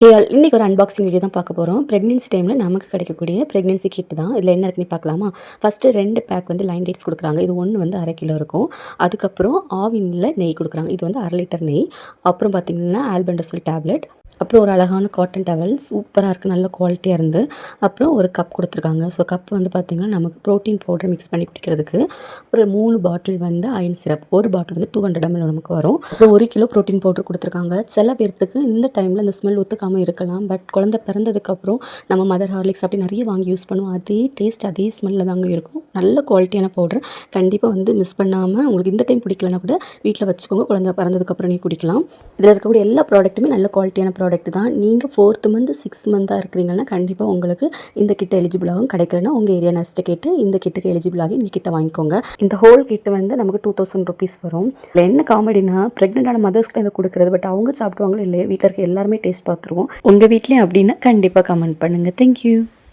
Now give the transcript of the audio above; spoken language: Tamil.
இன்றைக்கி ஒரு அன்பாக்சிங் வீடியோ தான் பார்க்க போகிறோம். ப்ரெக்னென்சி டைமில் நமக்கு கிடைக்கக்கூடிய ப்ரெக்னென்சி கிட் தான். இதில் என்ன இருக்குன்னு பார்க்கலாமா? ஃபஸ்ட்டு 2 பேக் வந்து லைன் டேட்ஸ் கொடுக்குறாங்க. இது ஒன்று வந்து 1/2 கிலோ இருக்கும். அதுக்கப்புறம் ஆவினில் நெய் கொடுக்குறாங்க. இது வந்து 1/2 லிட்டர் நெய். அப்புறம் பார்த்திங்கன்னா ஆல்பெண்டசோல் டேப்லெட். அப்புறம் ஒரு அழகான காட்டன் டவல் சூப்பராக இருக்குது, நல்ல குவாலிட்டியாக இருந்து. அப்புறம் ஒரு கப் கொடுத்துருக்காங்க. ஸோ கப் வந்து பார்த்திங்கன்னா நமக்கு ப்ரோட்டீன் பவுடர் மிக்ஸ் பண்ணி குடிக்கிறதுக்கு. ஒரு 3 பாட்டில் வந்து அயன் சிரப், ஒரு பாட்டில் வந்து 200 ml நமக்கு வரும். அப்புறம் 1 கிலோ ப்ரோட்டீன் பவுடர் கொடுத்துருக்காங்க. சில பேர்த்துக்கு இந்த டைமில் இந்த ஸ்மெல் ஒத்துக்காமல் இருக்கலாம். பட் குழந்தை பிறந்ததுக்கப்புறம் நம்ம மதர் ஹார்லிக்ஸ் அப்படி நிறைய வாங்கி யூஸ் பண்ணுவோம். அதே டேஸ்ட் அதே ஸ்மெல்லில் தாங்க இருக்கும். நல்ல குவாலிட்டியான பவுடர். கண்டிப்பாக வந்து மிஸ் பண்ணாமல் உங்களுக்கு இந்த டைம் பிடிக்கலனா கூட வீட்டில் வச்சுக்கோங்க. குழந்தை பிறந்ததுக்கப்புறம் நீ குடிக்கலாம். இதில் இருக்கக்கூடிய எல்லா ப்ராடக்ட்டுமே நல்ல குவாலிட்டியான ப்ராடக்ட் தான். நீங்கள் 4th மந்த் 6 மந்த்தாக இருக்கிறீங்கன்னா கண்டிப்பாக உங்களுக்கு இந்த கிட்ட எலிஜிபிள் ஆகும். கிடைக்கலன்னா உங்கள் ஏரியா நர்ஸ்ட்டை கேட்டு இந்த கிட்டுக்கு எலிஜிபிள் ஆகி இந்த கிட்ட வாங்கிக்கோங்க. இந்த ஹோல் கிட்ட வந்து நமக்கு 2000 rupees வரும். இதில் என்ன காமெடினா ப்ரெக்னென்டான மதர்ஸ்க்கு தான் இதை கொடுக்குறது. பட் அவங்க சாப்பிடுவாங்களோ இல்லையா, வீட்டில் இருக்க எல்லாருமே டேஸ்ட் பார்த்துருவோம். உங்கள் வீட்லேயும் அப்படின்னா கண்டிப்பாக கமெண்ட் பண்ணுங்கள். தேங்க்யூ.